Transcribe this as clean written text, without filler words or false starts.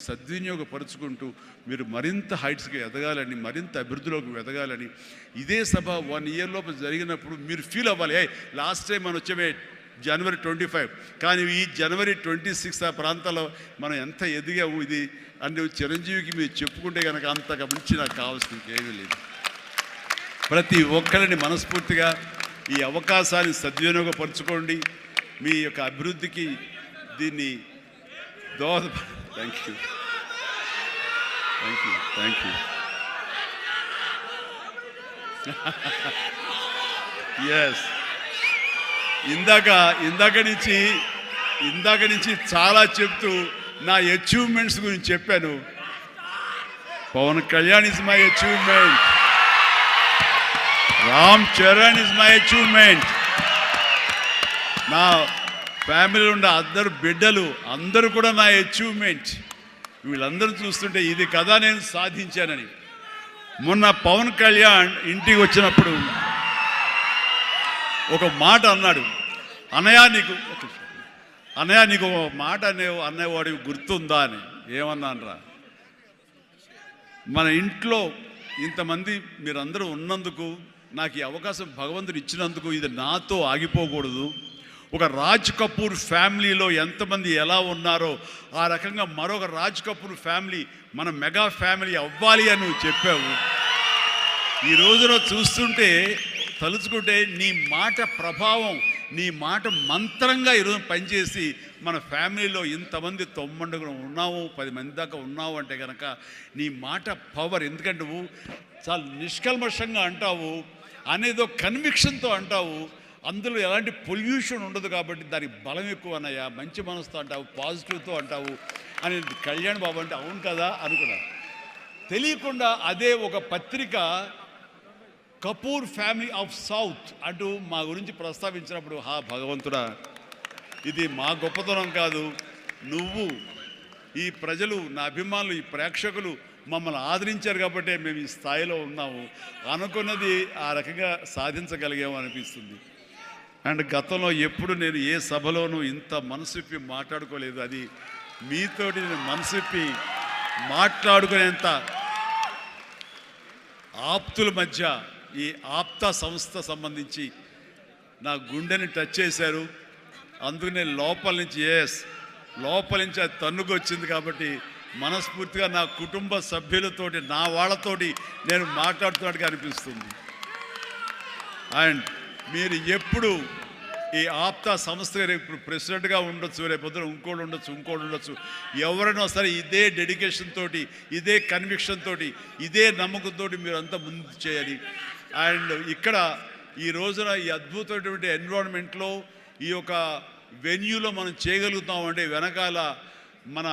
సద్వినియోగపరుచుకుంటూ మీరు మరింత హైట్స్కి ఎదగాలని, మరింత అభివృద్ధిలోకి ఎదగాలని, ఇదే సభ 1 ఇయర్ లోపు జరిగినప్పుడు మీరు ఫీల్ అవ్వాలి. లాస్ట్ టైం మనం వచ్చే జనవరి 25, కానీ ఈ జనవరి 26 ఆ ప్రాంతాల్లో మనం ఎంత ఎదిగాము ఇది అని చిరంజీవికి మీరు చెప్పుకుంటే కనుక అంతకు మించి నాకు కావాల్సింది ఏమీ లేదు. ప్రతి ఒక్కరిని మనస్ఫూర్తిగా ఈ అవకాశాన్ని సద్వినియోగపరచుకోండి. మీ యొక్క అభివృద్ధికి దీన్ని థ్యాంక్ యూ. ఎస్, ఇందాక నుంచి చాలా చెప్తూ నా అచీవ్మెంట్స్ గురించి చెప్పాను. Pawan Kalyan is my achievement, Ram Charan is my achievement, నా ఫ్యామిలీలో ఉన్న అందరు బిడ్డలు అందరూ కూడా నా అచీవ్మెంట్. వీళ్ళందరూ చూస్తుంటే ఇది కదా నేను సాధించానని. మొన్న పవన్ కళ్యాణ్ ఇంటికి వచ్చినప్పుడు ఒక మాట అన్నాడు, అన్నయ్య నీకు ఒక మాట అనేవాడు గుర్తుందా అని. ఏమన్నానరా, మన ఇంట్లో ఇంతమంది మీరందరూ ఉన్నందుకు, నాకు ఈ అవకాశం భగవంతుడు ఇచ్చినందుకు ఇది నాతో ఆగిపోకూడదు. ఒక రాజ్ కపూర్ ఫ్యామిలీలో ఎంతమంది ఎలా ఉన్నారో ఆ రకంగా మరొక రాజ్ కపూర్ ఫ్యామిలీ మన మెగా ఫ్యామిలీ అవ్వాలి అని నువ్వు చెప్పావు. ఈ రోజున చూస్తుంటే తలుచుకుంటే నీ మాట ప్రభావం, నీ మాట మంత్రంగా ఈరోజు పనిచేసి మన ఫ్యామిలీలో ఇంతమంది 9 ఉన్నాము, 10 మంది దాకా ఉన్నావు అంటే కనుక నీ మాట పవర్. ఎందుకంటే నువ్వు చాలా నిష్కల్మషంగా అంటావు, అనేదో కన్విక్షన్తో అంటావు, అందులో ఎలాంటి పొల్యూషన్ ఉండదు కాబట్టి దానికి బలం ఎక్కువ అన్నయ్య. మంచి మనసుతో అంటావు, పాజిటివ్తో అంటావు అని కళ్యాణ్ బాబు అంటే అవును కదా అనుకున్నా. తెలియకుండా అదే ఒక పత్రిక కపూర్ ఫ్యామిలీ ఆఫ్ సౌత్ అంటూ మా గురించి ప్రస్తావించినప్పుడు, భగవంతుడా, ఇది మా గొప్పతనం కాదు, నువ్వు ఈ ప్రజలు, నా అభిమానులు, ఈ ప్రేక్షకులు మమ్మల్ని ఆదరించారు కాబట్టి మేము ఈ స్థాయిలో ఉన్నాము అనుకున్నది ఆ రకంగా సాధించగలిగాము అనిపిస్తుంది. అండ్ గతంలో ఎప్పుడు నేను ఏ సభలోనూ ఇంత మనసిప్పి మాట్లాడుకోలేదు. అది మీతోటి నేను మనసిప్పి మాట్లాడుకునేంత ఆప్తుల మధ్య ఈ ఆప్తా సంస్థ సంబంధించి నా గుండెని టచ్ చేశారు. అందుకనే లోపల నుంచి అది తన్నుకు వచ్చింది కాబట్టి మనస్ఫూర్తిగా నా కుటుంబ సభ్యులతోటి, నా వాళ్ళతోటి నేను మాట్లాడుతున్నట్టుగా అనిపిస్తుంది. అండ్ మీరు ఎప్పుడు ఈ ఆప్తా సంస్థ ఇప్పుడు ప్రెసిడెంట్గా ఉండొచ్చు, రేపొద్దున ఇంకోటి ఉండొచ్చు, ఎవరైనా సరే ఇదే డెడికేషన్ తోటి, ఇదే కన్విక్షన్ తోటి, ఇదే నమ్మకంతో మీరంతా ముందు చేయాలి. అండ్ ఇక్కడ ఈ రోజున ఈ అద్భుతమైనటువంటి ఎన్విరాన్మెంట్లో ఈ యొక్క వెన్యూలో మనం చేయగలుగుతామంటే వెనకాల మన